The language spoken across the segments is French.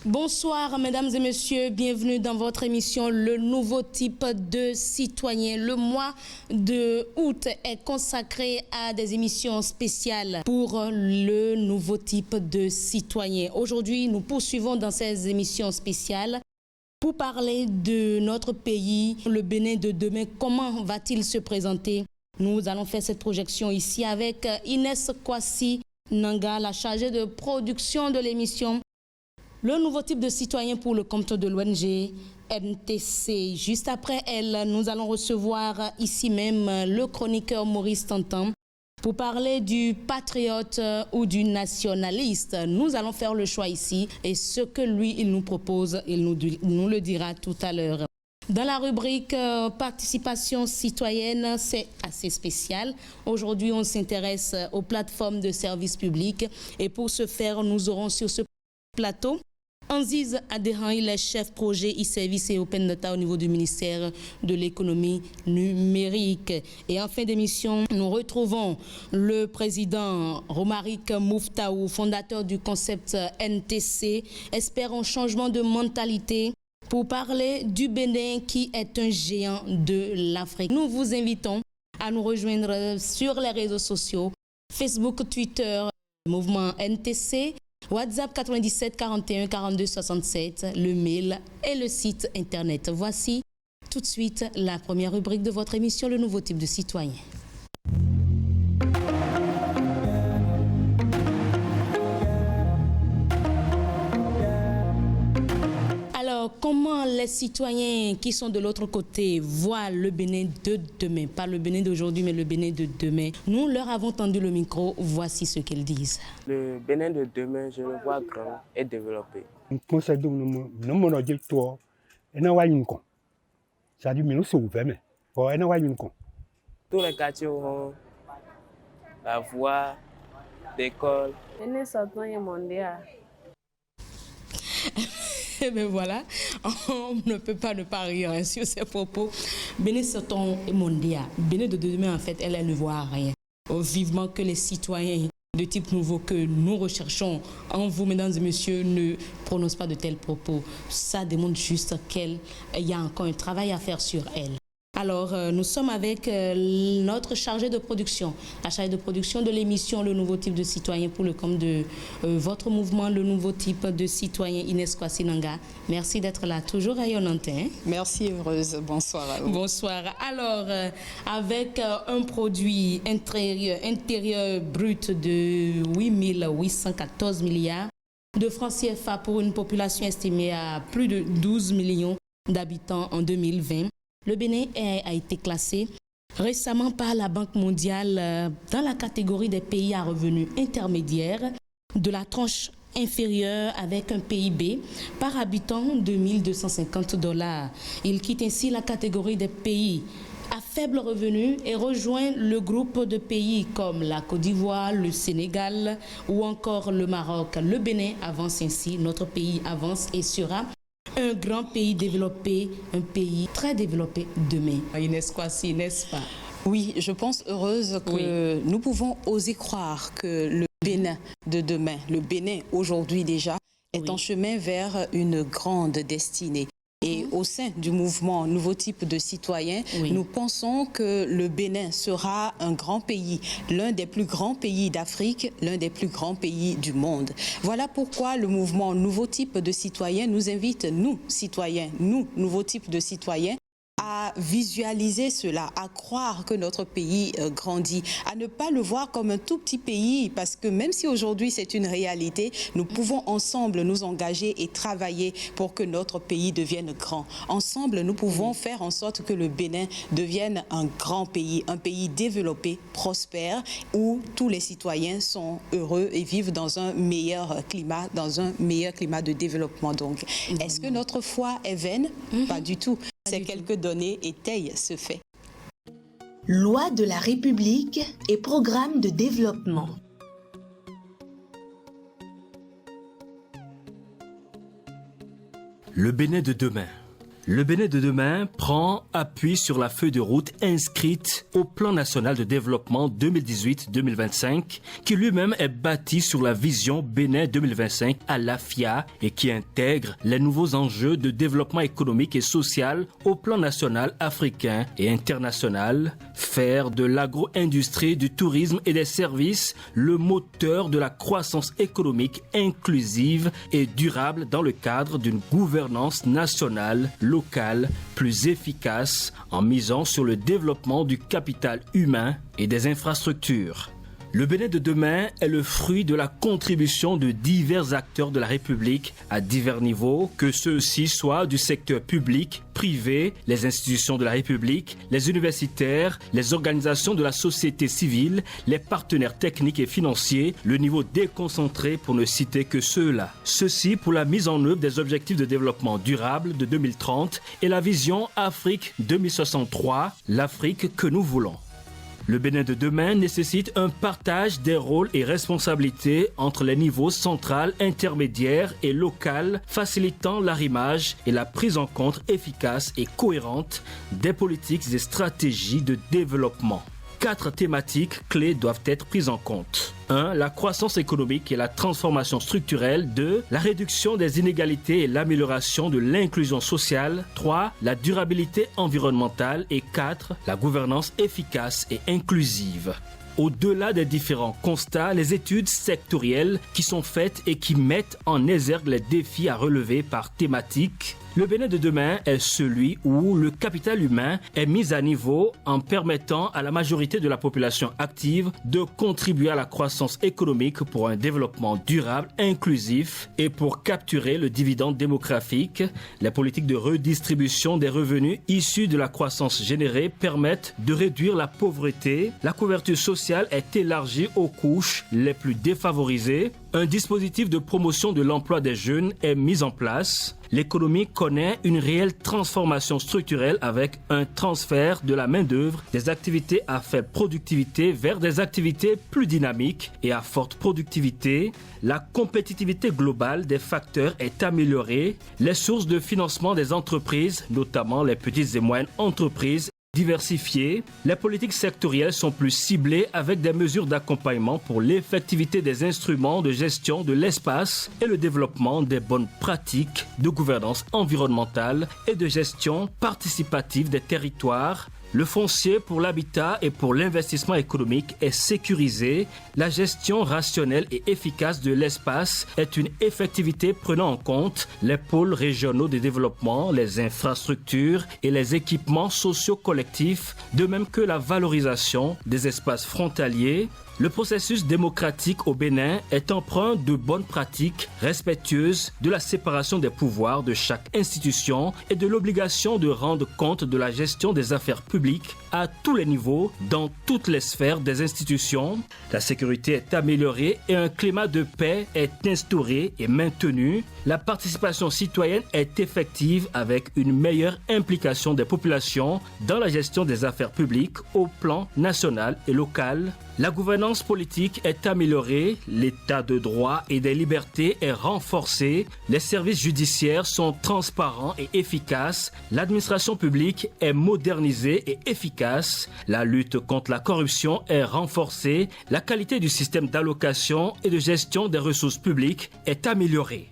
Bonsoir mesdames et messieurs, bienvenue dans votre émission Le nouveau type de citoyen. Le mois de août est consacré à des émissions spéciales pour le nouveau type de citoyen. Aujourd'hui, nous poursuivons dans ces émissions spéciales pour parler de notre pays, le Bénin de demain. Comment va-t-il se présenter? Nous allons faire cette projection ici avec Inès Kwasi Nanga, la chargée de production de l'émission Le nouveau type de citoyen pour le compte de l'ONG NTC. Juste après elle, nous allons recevoir ici même le chroniqueur Maurice Tantan pour parler du patriote ou du nationaliste. Nous allons faire le choix ici et ce que lui, il nous propose, il nous le dira tout à l'heure. Dans la rubrique participation citoyenne, c'est assez spécial. Aujourd'hui, on s'intéresse aux plateformes de services publics et pour ce faire, nous aurons sur ce plateau Anziz Adéhan, il est chef projet e-service et open data au niveau du ministère de l'économie numérique. Et en fin d'émission, nous retrouvons le président Romaric Mouftaou, fondateur du concept NTC, espère un changement de mentalité pour parler du Bénin qui est un géant de l'Afrique. Nous vous invitons à nous rejoindre sur les réseaux sociaux, Facebook, Twitter, mouvement NTC, WhatsApp 97 41 42 67, le mail et le site internet. Voici tout de suite la première rubrique de votre émission, Le nouveau type de citoyen. Alors, comment les citoyens qui sont de l'autre côté voient le Bénin de demain? Pas le Bénin d'aujourd'hui, mais le Bénin de demain. Nous leur avons tendu le micro. Voici ce qu'ils disent. Le Bénin de demain, je le vois grand et développé. Tous les quartiers auront la voie d'école. Et bien voilà, on ne peut pas ne pas rire sur ces propos. Bénin Soton et Mondia. Bénin de demain, en fait, elle ne voit rien. Vivement que les citoyens de type nouveau que nous recherchons en vous, mesdames et messieurs, ne prononcent pas de tels propos. Ça démontre juste qu'il y a encore un travail à faire sur elle. Alors, nous sommes avec notre chargée de production, la chargée de production de l'émission Le nouveau type de citoyen pour le compte de votre mouvement, Le nouveau type de citoyen, Inès Kwasi Nanga. Merci d'être là, toujours rayonnante. Hein? Merci, heureuse. Bonsoir à vous. Bonsoir. Alors, avec un produit intérieur brut de 8 814 milliards de francs CFA pour une population estimée à plus de 12 millions d'habitants en 2020, le Bénin a été classé récemment par la Banque mondiale dans la catégorie des pays à revenus intermédiaires de la tranche inférieure avec un PIB par habitant de 1 250 $. Il quitte ainsi la catégorie des pays à faible revenu et rejoint le groupe de pays comme la Côte d'Ivoire, le Sénégal ou encore le Maroc. Le Bénin avance ainsi, notre pays avance et sera un grand pays développé, un pays très développé demain. Inès Kwasi, n'est-ce pas? Oui, je pense, heureuse, que nous pouvons oser croire que le Bénin de demain, le Bénin aujourd'hui déjà, est en chemin vers une grande destinée. Et au sein du mouvement Nouveau type de citoyen, nous pensons que le Bénin sera un grand pays, l'un des plus grands pays d'Afrique, l'un des plus grands pays du monde. Voilà pourquoi le mouvement Nouveau type de citoyen nous invite, nous, citoyens, nous, Nouveau type de citoyens, à visualiser cela, à croire que notre pays grandit, à ne pas le voir comme un tout petit pays, parce que même si aujourd'hui c'est une réalité, nous pouvons ensemble nous engager et travailler pour que notre pays devienne grand. Ensemble, nous pouvons faire en sorte que le Bénin devienne un grand pays, un pays développé, prospère, où tous les citoyens sont heureux et vivent dans un meilleur climat de développement. Donc, est-ce que notre foi est vaine? Pas du tout. Ces quelques données étayent ce fait. Loi de la République et programme de développement. Le Bénin de demain, Le Bénin de demain prend appui sur la feuille de route inscrite au Plan national de développement 2018-2025 qui lui-même est bâti sur la vision Bénin 2025 à l'AFIA et qui intègre les nouveaux enjeux de développement économique et social au plan national, africain et international, faire de l'agro-industrie, du tourisme et des services le moteur de la croissance économique inclusive et durable dans le cadre d'une gouvernance nationale locale plus efficace en misant sur le développement du capital humain et des infrastructures. Le Bénin de demain est le fruit de la contribution de divers acteurs de la République à divers niveaux, que ceux-ci soient du secteur public, privé, les institutions de la République, les universitaires, les organisations de la société civile, les partenaires techniques et financiers, le niveau déconcentré pour ne citer que ceux-là. Ceci pour la mise en œuvre des objectifs de développement durable de 2030 et la vision Afrique 2063, l'Afrique que nous voulons. Le Bénin de demain nécessite un partage des rôles et responsabilités entre les niveaux central, intermédiaire et local, facilitant l'arrimage et la prise en compte efficace et cohérente des politiques et stratégies de développement. 4 thématiques clés doivent être prises en compte. 1. La croissance économique et la transformation structurelle. 2. La réduction des inégalités et l'amélioration de l'inclusion sociale. 3. La durabilité environnementale. Et 4. La gouvernance efficace et inclusive. Au-delà des différents constats, les études sectorielles qui sont faites et qui mettent en exergue les défis à relever par thématique. Le Bénin de demain est celui où le capital humain est mis à niveau en permettant à la majorité de la population active de contribuer à la croissance économique pour un développement durable, inclusif et pour capturer le dividende démographique. Les politiques de redistribution des revenus issus de la croissance générée permettent de réduire la pauvreté. La couverture sociale est élargie aux couches les plus défavorisées. Un dispositif de promotion de l'emploi des jeunes est mis en place. L'économie connaît une réelle transformation structurelle avec un transfert de la main-d'œuvre des activités à faible productivité vers des activités plus dynamiques et à forte productivité. La compétitivité globale des facteurs est améliorée. Les sources de financement des entreprises, notamment les petites et moyennes entreprises, diversifiées, les politiques sectorielles sont plus ciblées avec des mesures d'accompagnement pour l'effectivité des instruments de gestion de l'espace et le développement des bonnes pratiques de gouvernance environnementale et de gestion participative des territoires. Le foncier pour l'habitat et pour l'investissement économique est sécurisé. La gestion rationnelle et efficace de l'espace est une effectivité prenant en compte les pôles régionaux de développement, les infrastructures et les équipements sociaux collectifs, de même que la valorisation des espaces frontaliers. Le processus démocratique au Bénin est empreint de bonnes pratiques respectueuses de la séparation des pouvoirs de chaque institution et de l'obligation de rendre compte de la gestion des affaires publiques à tous les niveaux, dans toutes les sphères des institutions. La sécurité est améliorée et un climat de paix est instauré et maintenu. La participation citoyenne est effective avec une meilleure implication des populations dans la gestion des affaires publiques au plan national et local. La gouvernance politique est améliorée, l'état de droit et des libertés est renforcé, les services judiciaires sont transparents et efficaces, l'administration publique est modernisée et efficace, la lutte contre la corruption est renforcée, la qualité du système d'allocation et de gestion des ressources publiques est améliorée.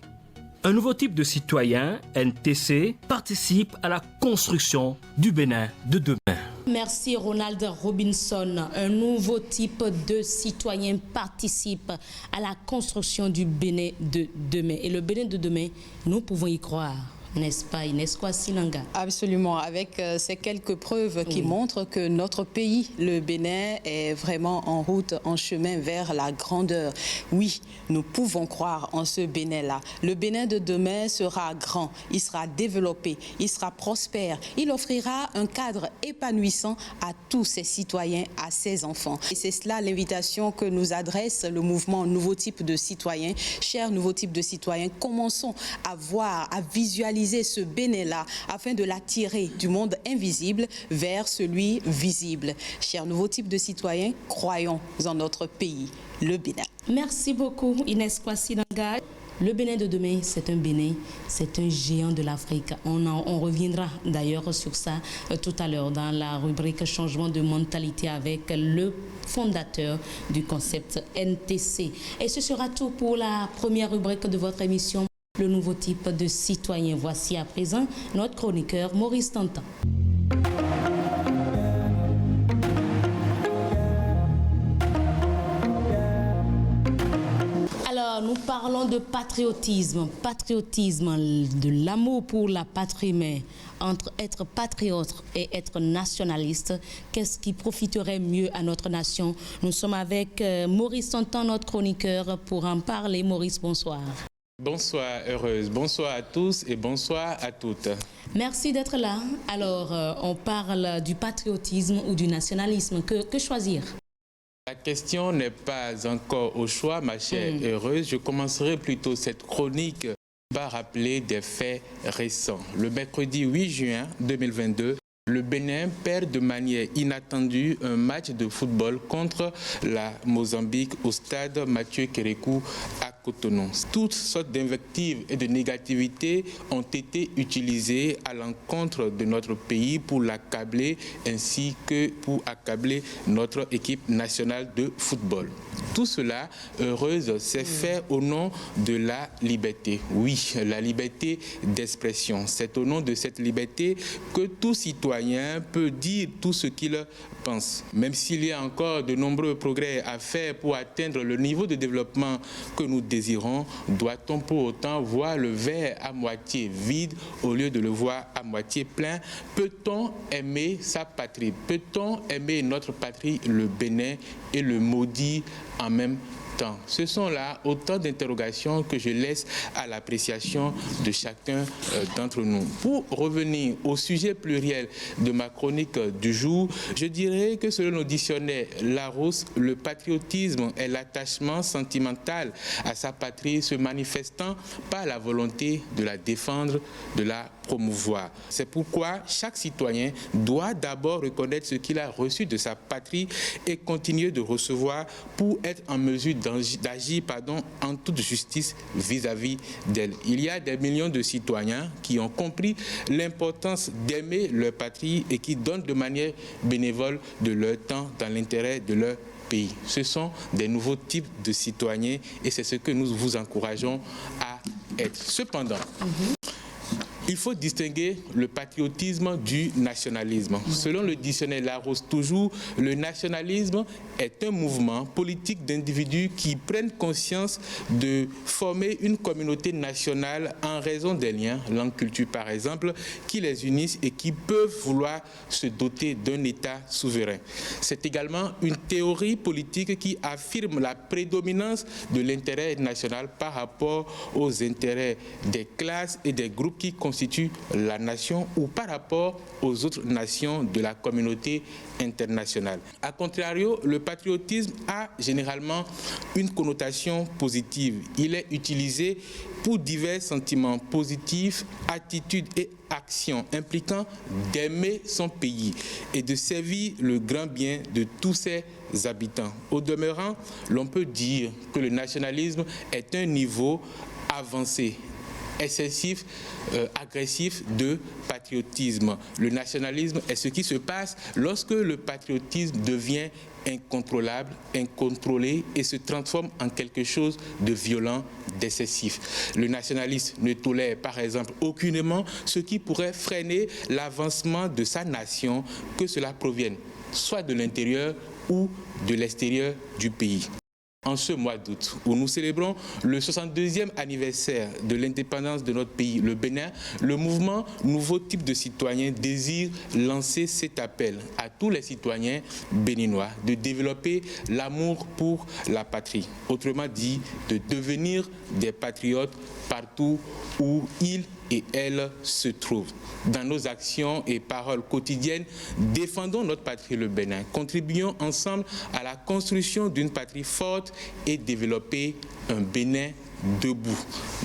Un nouveau type de citoyen, NTC, participe à la construction du Bénin de demain. Merci Ronald Robinson. Un nouveau type de citoyen participe à la construction du Bénin de demain. Et le Bénin de demain, nous pouvons y croire. N'est-ce pas, Inès Kwasi-Nanga? Absolument, avec ces quelques preuves qui montrent que notre pays, le Bénin, est vraiment en route, en chemin vers la grandeur. Oui, nous pouvons croire en ce Bénin-là. Le Bénin de demain sera grand, il sera développé, il sera prospère. Il offrira un cadre épanouissant à tous ses citoyens, à ses enfants. Et c'est cela l'invitation que nous adresse le mouvement Nouveau Type de Citoyens. Chers Nouveau Type de Citoyens, commençons à voir, à visualiser ce Bénin-là afin de l'attirer du monde invisible vers celui visible. Chers nouveaux types de citoyens, croyons en notre pays, le Bénin. Merci beaucoup Inès Kwasi-Nanga. Le Bénin de demain, c'est un Bénin, c'est un géant de l'Afrique. On reviendra d'ailleurs sur ça tout à l'heure dans la rubrique changement de mentalité avec le fondateur du concept NTC. Et ce sera tout pour la première rubrique de votre émission, le nouveau type de citoyen. Voici à présent notre chroniqueur Maurice Tantan. Alors, nous parlons de patriotisme, de l'amour pour la patrie, mais entre être patriote et être nationaliste, qu'est-ce qui profiterait mieux à notre nation? Nous sommes avec Maurice Tantan, notre chroniqueur, pour en parler. Maurice, bonsoir. Bonsoir, heureuse. Bonsoir à tous et bonsoir à toutes. Merci d'être là. Alors, on parle du patriotisme ou du nationalisme. Que choisir? La question n'est pas encore au choix, ma chère heureuse. Je commencerai plutôt cette chronique par rappeler des faits récents. Le mercredi 8 juin 2022, le Bénin perd de manière inattendue un match de football contre la Mozambique au stade Mathieu Kérékou à Cotonou. Toutes sortes d'invectives et de négativités ont été utilisées à l'encontre de notre pays pour l'accabler ainsi que pour accabler notre équipe nationale de football. Tout cela, heureuse, s'est fait au nom de la liberté. Oui, la liberté d'expression. C'est au nom de cette liberté que tout citoyen peut dire tout ce qu'il pense. Même s'il y a encore de nombreux progrès à faire pour atteindre le niveau de développement que nous désirons, doit-on pour autant voir le verre à moitié vide au lieu de le voir à moitié plein? Peut-on aimer sa patrie? Peut-on aimer notre patrie, le Bénin, et le maudire en même temps? Ce sont là autant d'interrogations que je laisse à l'appréciation de chacun d'entre nous. Pour revenir au sujet pluriel de ma chronique du jour, je dirais que selon nos dictionnaires Larousse, le patriotisme est l'attachement sentimental à sa patrie se manifestant par la volonté de la défendre, de la promouvoir. C'est pourquoi chaque citoyen doit d'abord reconnaître ce qu'il a reçu de sa patrie et continuer de recevoir pour être en mesure d'agir en toute justice vis-à-vis d'elle. Il y a des millions de citoyens qui ont compris l'importance d'aimer leur patrie et qui donnent de manière bénévole de leur temps dans l'intérêt de leur pays. Ce sont des nouveaux types de citoyens et c'est ce que nous vous encourageons à être. Cependant, il faut distinguer le patriotisme du nationalisme. Selon le dictionnaire Larousse toujours, le nationalisme est un mouvement politique d'individus qui prennent conscience de former une communauté nationale en raison des liens, langue, culture par exemple, qui les unissent et qui peuvent vouloir se doter d'un État souverain. C'est également une théorie politique qui affirme la prédominance de l'intérêt national par rapport aux intérêts des classes et des groupes qui constituent la nation ou par rapport aux autres nations de la communauté internationale. A contrario, le patriotisme a généralement une connotation positive. Il est utilisé pour divers sentiments positifs, attitudes et actions impliquant d'aimer son pays et de servir le grand bien de tous ses habitants. Au demeurant, l'on peut dire que le nationalisme est un niveau avancé, excessif, agressif de patriotisme. Le nationalisme est ce qui se passe lorsque le patriotisme devient incontrôlable, incontrôlé et se transforme en quelque chose de violent, d'excessif. Le nationaliste ne tolère par exemple aucunement ce qui pourrait freiner l'avancement de sa nation, que cela provienne soit de l'intérieur ou de l'extérieur du pays. En ce mois d'août, où nous célébrons le 62e anniversaire de l'indépendance de notre pays, le Bénin, le mouvement Nouveau Type de Citoyens désire lancer cet appel à tous les citoyens béninois de développer l'amour pour la patrie. Autrement dit, de devenir des patriotes partout où ils et elles se trouvent. Dans nos actions et paroles quotidiennes, défendons notre patrie, le Bénin. Contribuons ensemble à la construction d'une patrie forte et développer un Bénin debout.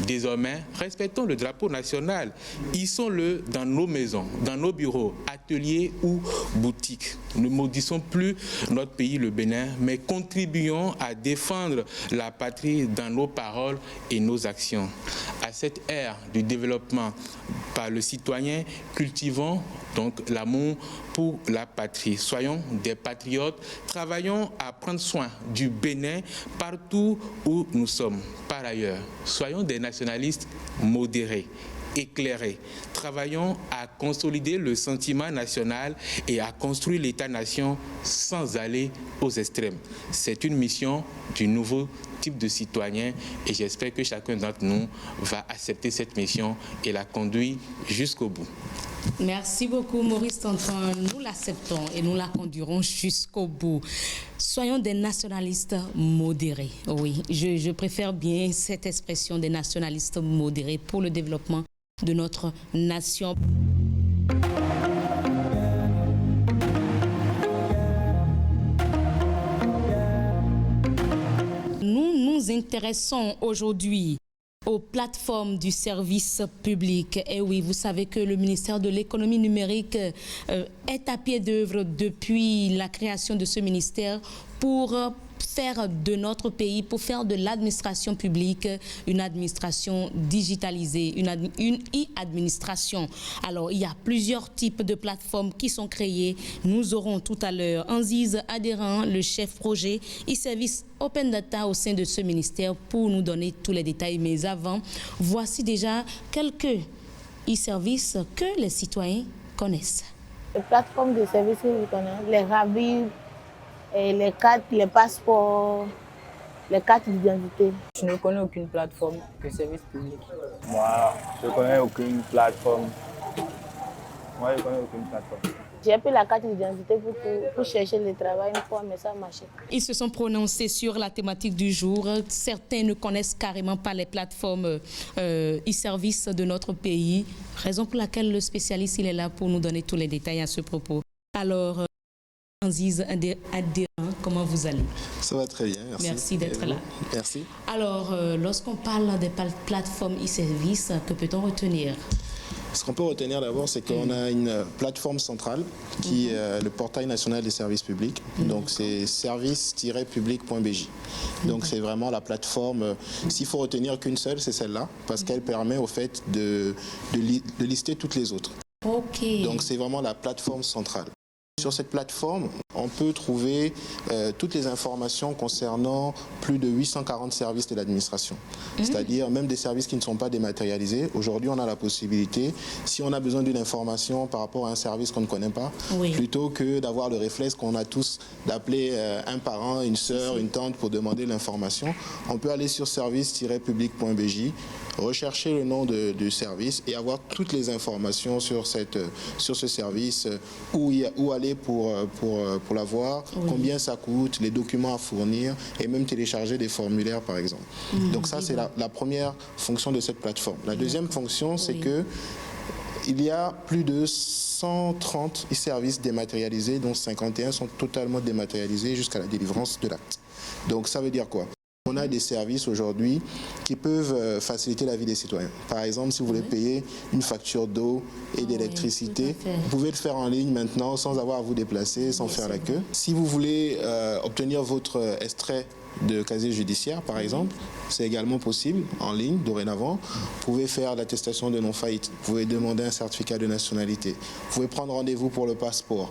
Désormais, respectons le drapeau national. Hissons-le dans nos maisons, dans nos bureaux, ateliers ou boutiques. Ne maudissons plus notre pays, le Bénin, mais contribuons à défendre la patrie dans nos paroles et nos actions. À cette ère du développement par le citoyen, cultivons donc l'amour pour la patrie. Soyons des patriotes, travaillons à prendre soin du Bénin partout où nous sommes. Par ailleurs, soyons des nationalistes modérés, éclairés. Travaillons à consolider le sentiment national et à construire l'État-nation sans aller aux extrêmes. C'est une mission du nouveau type de citoyen et j'espère que chacun d'entre nous va accepter cette mission et la conduire jusqu'au bout. Merci beaucoup Maurice Tonton, nous l'acceptons et nous la conduirons jusqu'au bout. Soyons des nationalistes modérés. Oui, je préfère bien cette expression des nationalistes modérés pour le développement de notre nation. Nous nous intéressons aujourd'hui aux plateformes du service public. Et oui, vous savez que le ministère de l'économie numérique est à pied d'œuvre depuis la création de ce ministère pour faire de notre pays, pour faire de l'administration publique une administration digitalisée, une e-administration. Alors, il y a plusieurs types de plateformes qui sont créées. Nous aurons tout à l'heure Anziz Adhéran, le chef projet e-service Open Data au sein de ce ministère pour nous donner tous les détails. Mais avant, voici déjà quelques e-services que les citoyens connaissent. Les plateformes de services que vous connaissez, les RAVIB, les cartes, les passeports, les cartes d'identité. Je ne connais aucune plateforme de service public. Moi, je ne connais aucune plateforme. J'ai pris la carte d'identité pour chercher le travail une fois, mais ça a marché. Ils se sont prononcés sur la thématique du jour. Certains ne connaissent carrément pas les plateformes e-services de notre pays, raison pour laquelle le spécialiste il est là pour nous donner tous les détails à ce propos. Alors, Anziz Adhéran, comment vous allez? Ça va très bien, merci. Merci d'être là. Merci. Alors, lorsqu'on parle des plateformes e-services, que peut-on retenir? Ce qu'on peut retenir d'abord, c'est qu'on a une plateforme centrale qui est le portail national des services publics. Donc, c'est service-public.bj. Donc, c'est vraiment la plateforme. S'il faut retenir qu'une seule, c'est celle-là, parce qu'elle permet au fait de lister toutes les autres. Ok. Donc, c'est vraiment la plateforme centrale. Sur cette plateforme, on peut trouver toutes les informations concernant plus de 840 services de l'administration. C'est-à-dire même des services qui ne sont pas dématérialisés. Aujourd'hui, on a la possibilité, si on a besoin d'une information par rapport à un service qu'on ne connaît pas, plutôt que d'avoir le réflexe qu'on a tous d'appeler un parent, une sœur, une tante pour demander l'information, on peut aller sur service-public.bj, rechercher le nom du service et avoir toutes les informations sur ce service, où aller pour la voir, combien ça coûte, les documents à fournir et même télécharger des formulaires par exemple. Donc ça c'est la première fonction de cette plateforme. La deuxième fonction c'est que il y a plus de 130 services dématérialisés dont 51 sont totalement dématérialisés jusqu'à la délivrance de l'acte. Donc ça veut dire quoi? On a des services aujourd'hui qui peuvent faciliter la vie des citoyens. Par exemple, si vous voulez payer une facture d'eau et d'électricité, vous pouvez le faire en ligne maintenant sans avoir à vous déplacer, sans faire la queue. Si vous voulez obtenir votre extrait de casier judiciaire, par exemple, c'est également possible en ligne dorénavant. Vous pouvez faire l'attestation de non-faillite, vous pouvez demander un certificat de nationalité, vous pouvez prendre rendez-vous pour le passeport.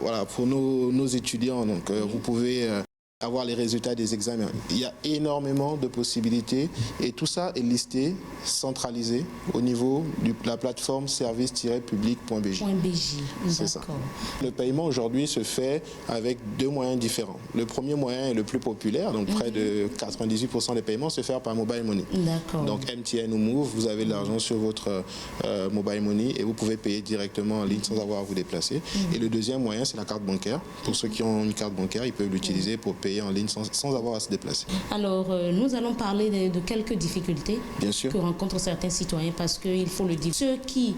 Voilà, pour nos étudiants, donc, vous pouvez avoir les résultats des examens. Il y a énormément de possibilités et tout ça est listé, centralisé au niveau de la plateforme service-public.bj. C'est ça. Le paiement aujourd'hui se fait avec deux moyens différents. Le premier moyen est le plus populaire, donc près de 98% des paiements se font par mobile money. Donc MTN ou Move, vous avez l'argent sur votre mobile money et vous pouvez payer directement en ligne sans avoir à vous déplacer. Et le deuxième moyen, c'est la carte bancaire. Pour ceux qui ont une carte bancaire, ils peuvent l'utiliser pour payer en ligne sans avoir à se déplacer. Alors, nous allons parler de quelques difficultés que rencontrent certains citoyens parce qu'il faut le dire. Ceux qui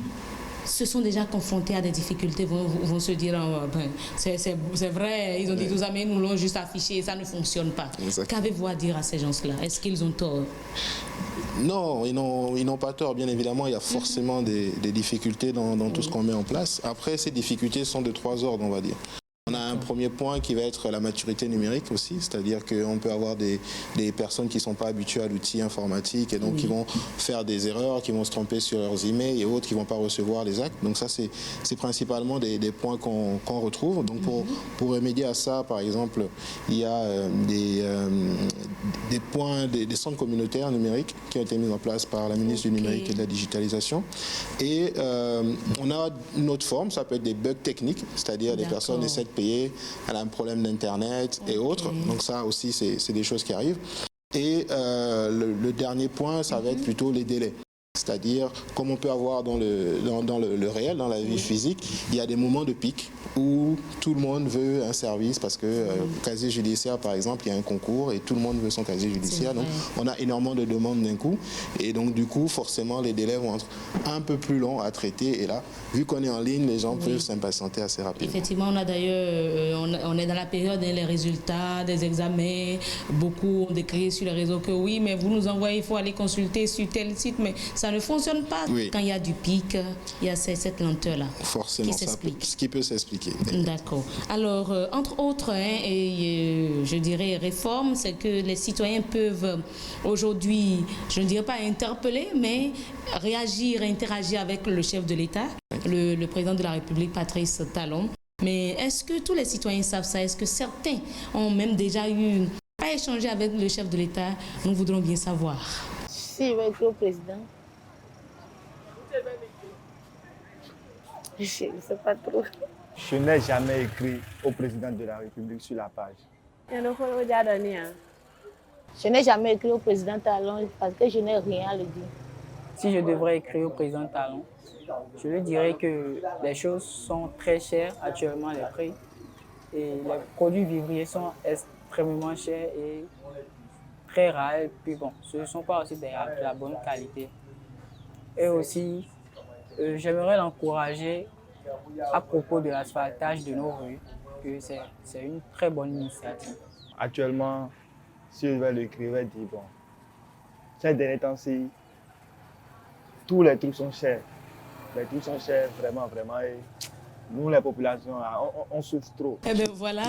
se sont déjà confrontés à des difficultés vont se dire ben, c'est vrai, ils ont dit tout ça, mais nous l'ont juste affiché et ça ne fonctionne pas. Qu'avez-vous à dire à ces gens-là? Est-ce qu'ils ont tort? Non, ils n'ont pas tort. Bien évidemment, il y a forcément des difficultés dans tout ce qu'on met en place. Après, ces difficultés sont de 3 ordres, on va dire. On a un premier point qui va être la maturité numérique aussi, c'est-à-dire qu'on peut avoir des personnes qui ne sont pas habituées à l'outil informatique et donc qui vont faire des erreurs, qui vont se tromper sur leurs emails et autres, qui ne vont pas recevoir les actes. Donc ça, c'est principalement des points qu'on retrouve. Donc pour remédier à ça, par exemple, il y a des points, des centres communautaires numériques qui ont été mis en place par la ministre du Numérique et de la Digitalisation. Et on a une autre forme, ça peut être des bugs techniques, c'est-à-dire des personnes essaient de payer, elle a un problème d'internet et autres, donc ça aussi c'est des choses qui arrivent. Et le dernier point, ça va être plutôt les délais. C'est-à-dire, comme on peut avoir dans le réel, dans la vie physique, il y a des moments de pic où tout le monde veut un service parce que casier judiciaire, par exemple, il y a un concours et tout le monde veut son casier judiciaire. Donc, on a énormément de demandes d'un coup. Et donc, du coup, forcément, les délais vont être un peu plus longs à traiter. Et là, vu qu'on est en ligne, les gens peuvent s'impatienter assez rapidement. Effectivement, on a d'ailleurs, on est dans la période des résultats, des examens. Beaucoup ont décrit sur les réseaux que oui, mais vous nous envoyez, il faut aller consulter sur tel site, mais ça ne fonctionne pas. Quand il y a du pic, il y a cette lenteur-là. Forcément, ce qui peut s'expliquer. D'accord. Alors, entre autres, je dirais réformes, c'est que les citoyens peuvent aujourd'hui, je ne dirais pas interpeller, mais réagir, interagir avec le chef de l'État, le président de la République, Patrice Talon. Mais est-ce que tous les citoyens savent ça? Est-ce que certains ont même déjà eu à échanger avec le chef de l'État? Nous voudrons bien savoir. Si je vais écrire au président, je ne sais pas trop. Je n'ai jamais écrit au président de la République sur la page. Je n'ai jamais écrit au président Talon parce que je n'ai rien à lui dire. Si je devrais écrire au président Talon, je lui dirais que les choses sont très chères actuellement, les prix. Et les produits vivriers sont extrêmement chers et très rares. Et puis bon, ce ne sont pas aussi de la bonne qualité. Et aussi, j'aimerais l'encourager à propos de l'asphaltage de nos rues, que c'est une très bonne initiative. Actuellement, si je vais l'écrire, je vais dire, bon, ces derniers temps-ci, tous les trucs sont chers. Les trucs sont chers, vraiment, vraiment. Et nous, les populations, on souffre trop. Eh bien voilà,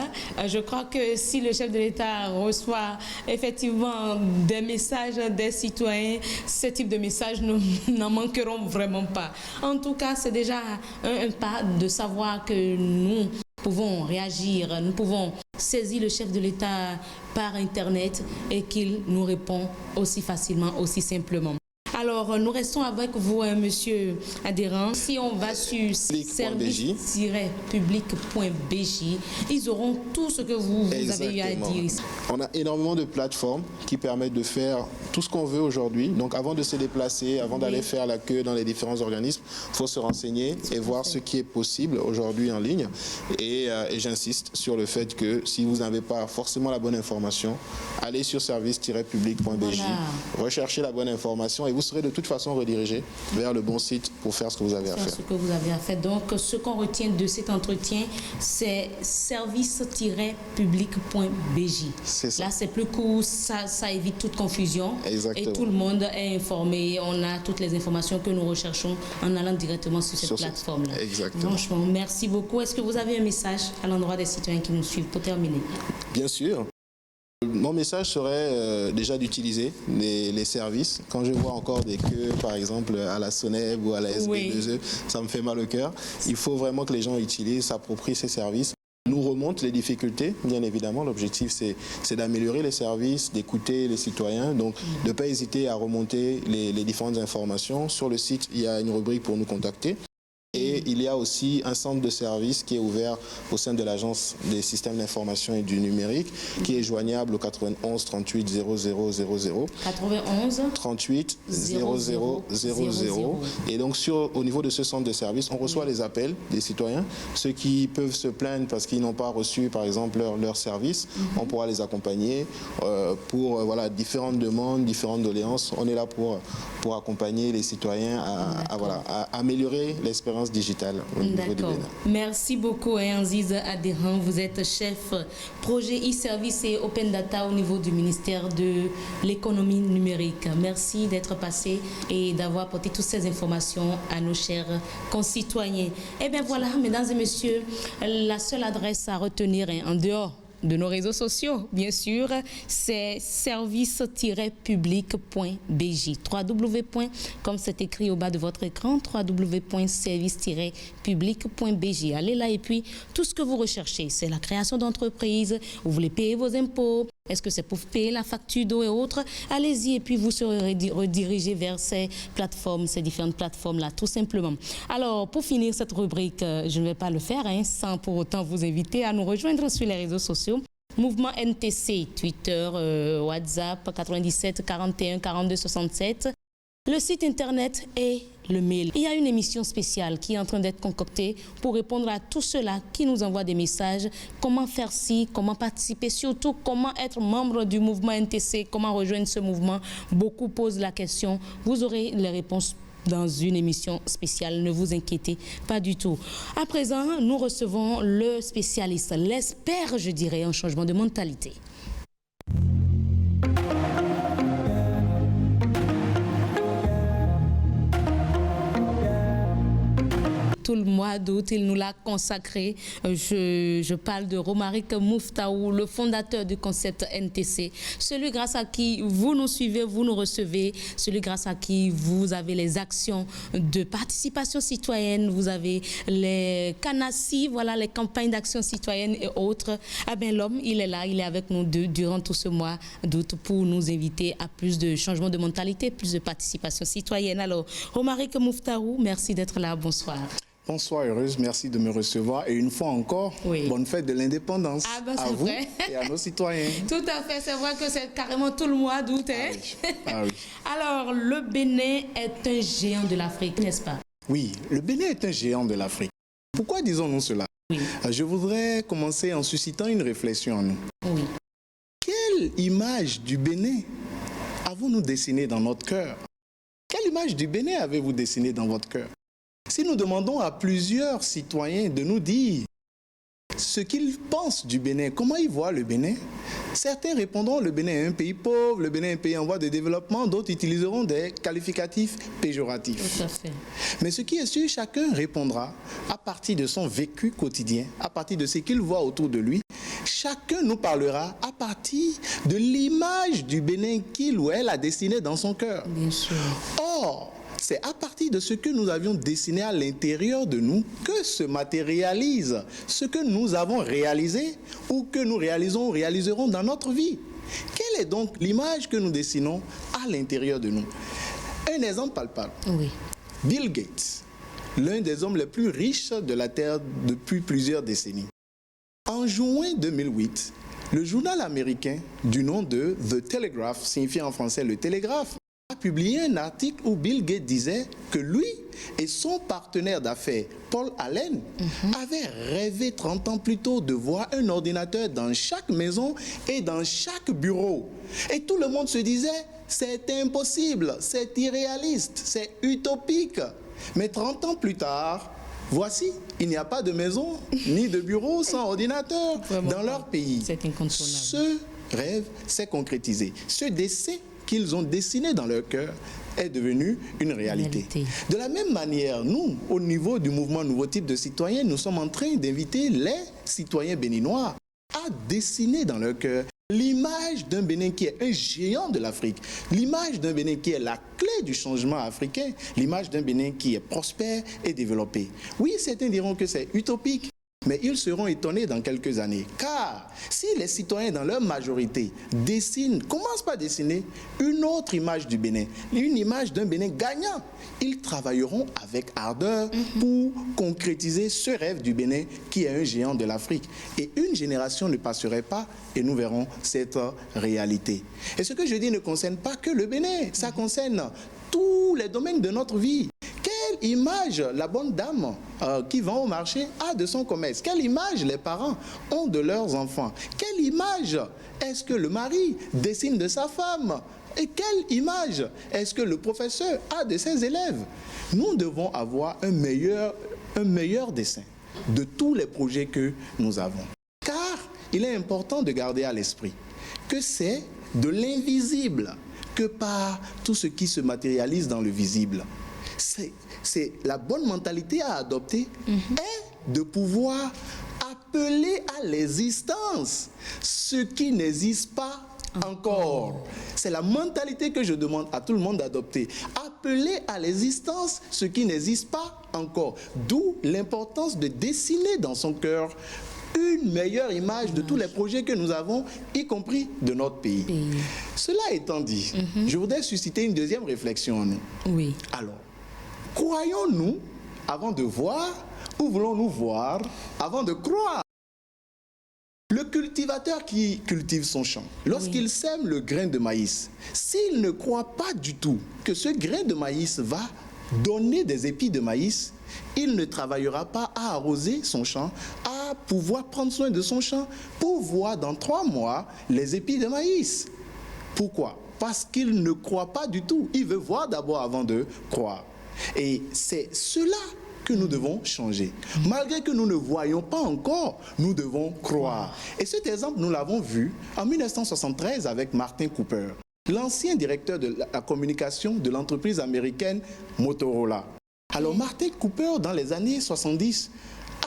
je crois que si le chef de l'État reçoit effectivement des messages des citoyens, ce type de messages n'en manqueront vraiment pas. En tout cas, c'est déjà un pas de savoir que nous pouvons réagir, nous pouvons saisir le chef de l'État par Internet et qu'il nous répond aussi facilement, aussi simplement. Alors, nous restons avec vous, monsieur Adhérent. Si on va sur service-public.bj, ils auront tout ce que vous avez eu à dire. On a énormément de plateformes qui permettent de faire tout ce qu'on veut aujourd'hui. Donc, avant de se déplacer, avant d'aller faire la queue dans les différents organismes, il faut se renseigner et voir ce qui est possible aujourd'hui en ligne. Et j'insiste sur le fait que si vous n'avez pas forcément la bonne information, allez sur service-public.bj, recherchez la bonne information et vous serez de toute façon redirigé vers le bon site pour faire ce que vous avez à faire. Ce que vous avez à faire. Donc, ce qu'on retient de cet entretien, c'est service-public.bj. C'est ça. Là, c'est plus court, ça évite toute confusion. Exactement. Et tout le monde est informé. On a toutes les informations que nous recherchons en allant directement sur cette plateforme-là. Exactement. Franchement, merci beaucoup. Est-ce que vous avez un message à l'endroit des citoyens qui nous suivent pour terminer? Bien sûr. Mon message serait déjà d'utiliser les services. Quand je vois encore des queues, par exemple, à la SONEB ou à la SB2E, ça me fait mal au cœur. Il faut vraiment que les gens utilisent, s'approprient ces services. Nous remontent les difficultés, bien évidemment. L'objectif, c'est d'améliorer les services, d'écouter les citoyens. Donc, de ne pas hésiter à remonter les différentes informations. Sur le site, il y a une rubrique pour nous contacter. Et il y a aussi un centre de service qui est ouvert au sein de l'Agence des systèmes d'information et du numérique, qui est joignable au 91 38 00 00. 91 38 00 00. Et donc, au niveau de ce centre de service, on reçoit les appels des citoyens. Ceux qui peuvent se plaindre parce qu'ils n'ont pas reçu, par exemple, leur service, on pourra les accompagner pour différentes demandes, différentes doléances. On est là pour accompagner les citoyens à améliorer l'expérience finance digitale au niveau du Bénin. Merci beaucoup, Aziz Adéhan. Vous êtes chef projet e-service et open data au niveau du ministère de l'économie numérique. Merci d'être passé et d'avoir apporté toutes ces informations à nos chers concitoyens. Eh bien voilà, mesdames et messieurs, la seule adresse à retenir en dehors de nos réseaux sociaux, bien sûr, c'est service-public.bj. Comme c'est écrit au bas de votre écran, www.service-public.bj. Allez là et puis tout ce que vous recherchez, c'est la création d'entreprise, vous voulez payer vos impôts, est-ce que c'est pour payer la facture d'eau et autres? Allez-y et puis vous serez redirigé vers ces plateformes, ces différentes plateformes-là, tout simplement. Alors, pour finir cette rubrique, je ne vais pas le faire sans pour autant vous inviter à nous rejoindre sur les réseaux sociaux. Mouvement NTC, Twitter, WhatsApp, 97 41 42 67. Le site internet et le mail. Il y a une émission spéciale qui est en train d'être concoctée pour répondre à tous ceux-là qui nous envoient des messages. Comment faire ci, comment participer, surtout comment être membre du mouvement NTC, comment rejoindre ce mouvement. Beaucoup posent la question. Vous aurez les réponses dans une émission spéciale, ne vous inquiétez pas du tout. À présent, nous recevons le spécialiste, l'expert, je dirais, en changement de mentalité. Tout le mois d'août, il nous l'a consacré. Je parle de Romaric Mouftaou, le fondateur du concept NTC. Celui grâce à qui vous nous suivez, vous nous recevez. Celui grâce à qui vous avez les actions de participation citoyenne. Vous avez les CANACI, voilà, les campagnes d'action citoyenne et autres. Ah ben, l'homme, il est là, il est avec nous durant tout ce mois d'août pour nous inviter à plus de changement de mentalité, plus de participation citoyenne. Alors, Romaric Mouftaou, merci d'être là. Bonsoir. Bonsoir, heureuse, merci de me recevoir. Et une fois encore, bonne fête de l'indépendance à vous et à nos citoyens. Tout à fait, c'est vrai que c'est carrément tout le mois d'août. Hein? Ah oui. Alors, le Bénin est un géant de l'Afrique, n'est-ce pas? Oui, le Bénin est un géant de l'Afrique. Pourquoi disons-nous cela? Je voudrais commencer en suscitant une réflexion en nous. Oui. Quelle image du Bénin avons-nous dessinée dans notre cœur? Quelle image du Bénin avez-vous dessinée dans votre cœur? Si nous demandons à plusieurs citoyens de nous dire ce qu'ils pensent du Bénin, comment ils voient le Bénin, certains répondront le Bénin est un pays pauvre, le Bénin est un pays en voie de développement, d'autres utiliseront des qualificatifs péjoratifs. Tout à fait. Mais ce qui est sûr, chacun répondra à partir de son vécu quotidien, à partir de ce qu'il voit autour de lui. Chacun nous parlera à partir de l'image du Bénin qu'il ou elle a dessinée dans son cœur. Bien sûr. Or, c'est à partir de ce que nous avions dessiné à l'intérieur de nous que se matérialise ce que nous avons réalisé ou que nous réalisons ou réaliserons dans notre vie. Quelle est donc l'image que nous dessinons à l'intérieur de nous? Un exemple palpable. Oui. Bill Gates, l'un des hommes les plus riches de la Terre depuis plusieurs décennies. En juin 2008, le journal américain du nom de The Telegraph, signifiant en français le télégraphe, a publié un article où Bill Gates disait que lui et son partenaire d'affaires, Paul Allen, avaient rêvé 30 ans plus tôt de voir un ordinateur dans chaque maison et dans chaque bureau. Et tout le monde se disait, c'est impossible, c'est irréaliste, c'est utopique. Mais 30 ans plus tard, voici, il n'y a pas de maison ni de bureau sans ordinateur dans leur pays. C'est incontournable. Ce rêve s'est concrétisé. Ce dessin qu'ils ont dessiné dans leur cœur est devenu une réalité. De la même manière, nous, au niveau du mouvement Nouveau Type de Citoyens, nous sommes en train d'inviter les citoyens béninois à dessiner dans leur cœur l'image d'un Bénin qui est un géant de l'Afrique, l'image d'un Bénin qui est la clé du changement africain, l'image d'un Bénin qui est prospère et développé. Oui, certains diront que c'est utopique, mais ils seront étonnés dans quelques années. Car si les citoyens dans leur majorité commencent par dessiner une autre image du Bénin, une image d'un Bénin gagnant, ils travailleront avec ardeur pour concrétiser ce rêve du Bénin qui est un géant de l'Afrique. Et une génération ne passerait pas et nous verrons cette réalité. Et ce que je dis ne concerne pas que le Bénin, ça concerne tous les domaines de notre vie. Quelle image la bonne dame qui vend au marché a de son commerce? Quelle image les parents ont de leurs enfants? Quelle image est-ce que le mari dessine de sa femme? Et quelle image est-ce que le professeur a de ses élèves? Nous devons avoir un meilleur un meilleur dessin de tous les projets que nous avons. Car il est important de garder à l'esprit que c'est de l'invisible que par tout ce qui se matérialise dans le visible. C'est la bonne mentalité à adopter est de pouvoir appeler à l'existence ce qui n'existe pas encore. C'est la mentalité que je demande à tout le monde d'adopter. Appeler à l'existence ce qui n'existe pas encore. D'où l'importance de dessiner dans son cœur une meilleure image de tous les projets que nous avons, y compris de notre pays. Cela étant dit, je voudrais susciter une deuxième réflexion en nous. Oui. Alors, croyons-nous avant de voir ou voulons-nous voir avant de croire? Le cultivateur qui cultive son champ, lorsqu'il sème le grain de maïs, s'il ne croit pas du tout que ce grain de maïs va donner des épis de maïs, il ne travaillera pas à arroser son champ, à pouvoir prendre soin de son champ pour voir dans 3 mois les épis de maïs. Pourquoi? Parce qu'il ne croit pas du tout. Il veut voir d'abord avant de croire. Et c'est cela que nous devons changer. Malgré que nous ne voyons pas encore, nous devons croire. Et cet exemple, nous l'avons vu en 1973 avec Martin Cooper, l'ancien directeur de la communication de l'entreprise américaine Motorola. Alors Martin Cooper, dans les années 70,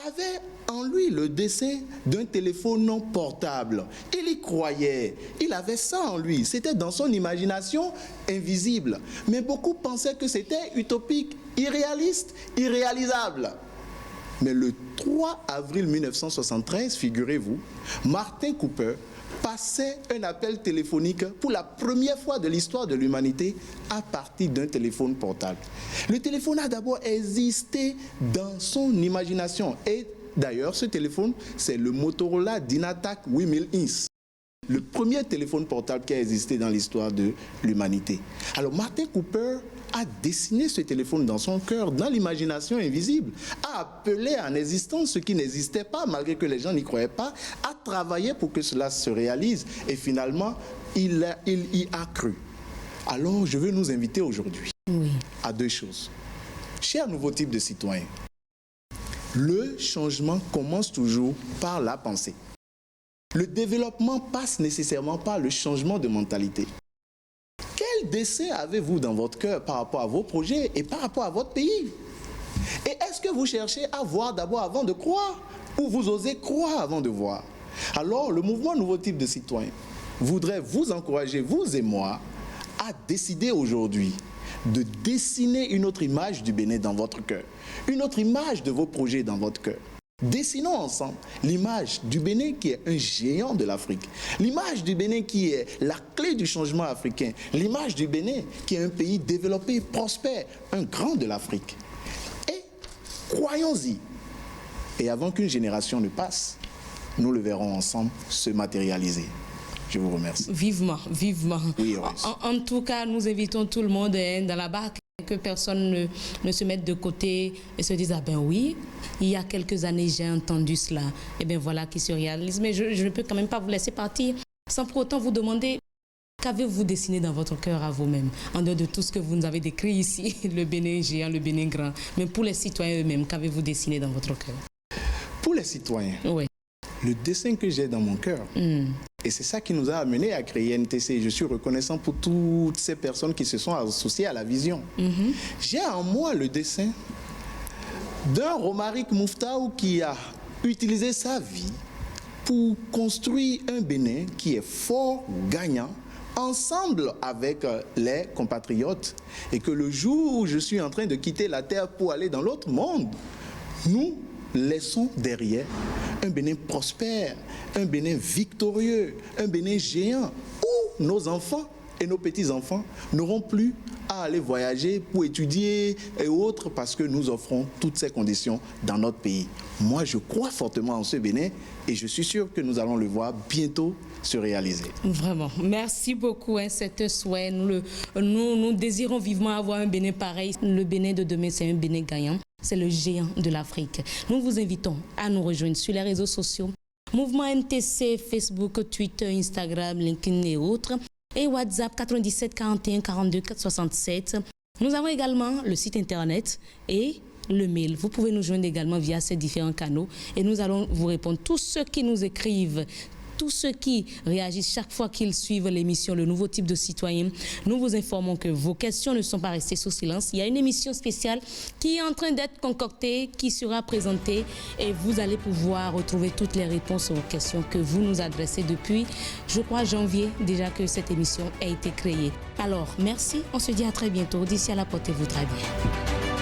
avait en lui le dessin d'un téléphone portable. Il y croyait, il avait ça en lui, c'était dans son imagination invisible. Mais beaucoup pensaient que c'était utopique, irréaliste, irréalisable. Mais le 3 avril 1973, figurez-vous, Martin Cooper passait un appel téléphonique pour la première fois de l'histoire de l'humanité à partir d'un téléphone portable. Le téléphone a d'abord existé dans son imagination. Et d'ailleurs, ce téléphone, c'est le Motorola Dynatac 8000 INS. Le premier téléphone portable qui a existé dans l'histoire de l'humanité. Alors Martin Cooper a dessiné ce téléphone dans son cœur, dans l'imagination invisible, a appelé en existence ce qui n'existait pas, malgré que les gens n'y croyaient pas, a travaillé pour que cela se réalise et finalement, il y a cru. Alors, je veux nous inviter aujourd'hui à 2 choses. Cher nouveau type de citoyen, le changement commence toujours par la pensée. Le développement passe nécessairement par le changement de mentalité. Quel dessein avez-vous dans votre cœur par rapport à vos projets et par rapport à votre pays? Et est-ce que vous cherchez à voir d'abord avant de croire ou vous osez croire avant de voir? Alors, le mouvement Nouveau Type de Citoyen voudrait vous encourager, vous et moi, à décider aujourd'hui de dessiner une autre image du Bénin dans votre cœur, une autre image de vos projets dans votre cœur. Dessinons ensemble l'image du Bénin qui est un géant de l'Afrique, l'image du Bénin qui est la clé du changement africain, l'image du Bénin qui est un pays développé, prospère, un grand de l'Afrique. Et croyons-y. Et avant qu'une génération ne passe, nous le verrons ensemble se matérialiser. Je vous remercie. Vivement, vivement. Oui, en tout cas, nous invitons tout le monde dans la barque, que personne ne se mette de côté et se dise « Ah ben oui, il y a quelques années, j'ai entendu cela. » Et bien voilà qui se réalise. Mais je ne peux quand même pas vous laisser partir sans pour autant vous demander qu'avez-vous dessiné dans votre cœur à vous-même, en dehors de tout ce que vous nous avez décrit ici, le Bénin géant, le Bénin grand. Mais pour les citoyens eux-mêmes, qu'avez-vous dessiné dans votre cœur? Pour les citoyens, le dessin que j'ai dans mon cœur, et c'est ça qui nous a amenés à créer NTC. Je suis reconnaissant pour toutes ces personnes qui se sont associées à la vision. J'ai en moi le dessin d'un Romaric Mouftaou qui a utilisé sa vie pour construire un Bénin qui est fort, gagnant, ensemble avec les compatriotes, et que le jour où je suis en train de quitter la terre pour aller dans l'autre monde, nous laissons derrière un Bénin prospère, un Bénin victorieux, un Bénin géant, où nos enfants et nos petits-enfants n'auront plus à aller voyager pour étudier et autres, parce que nous offrons toutes ces conditions dans notre pays. Moi, je crois fortement en ce Bénin et je suis sûr que nous allons le voir bientôt se réaliser. Vraiment. Merci beaucoup. C'est un souhait. Nous désirons vivement avoir un Bénin pareil. Le Bénin de demain, c'est un Bénin gagnant. C'est le géant de l'Afrique. Nous vous invitons à nous rejoindre sur les réseaux sociaux. Mouvement NTC, Facebook, Twitter, Instagram, LinkedIn et autres. Et WhatsApp 97 41 42 467. Nous avons également le site internet et le mail. Vous pouvez nous joindre également via ces différents canaux et nous allons vous répondre. Tous ceux qui nous écrivent, tous ceux qui réagissent chaque fois qu'ils suivent l'émission Le Nouveau Type de Citoyen, nous vous informons que vos questions ne sont pas restées sous silence. Il y a une émission spéciale qui est en train d'être concoctée, qui sera présentée et vous allez pouvoir retrouver toutes les réponses aux questions que vous nous adressez depuis, je crois, janvier déjà que cette émission a été créée. Alors, merci, on se dit à très bientôt. D'ici là, portez-vous très bien.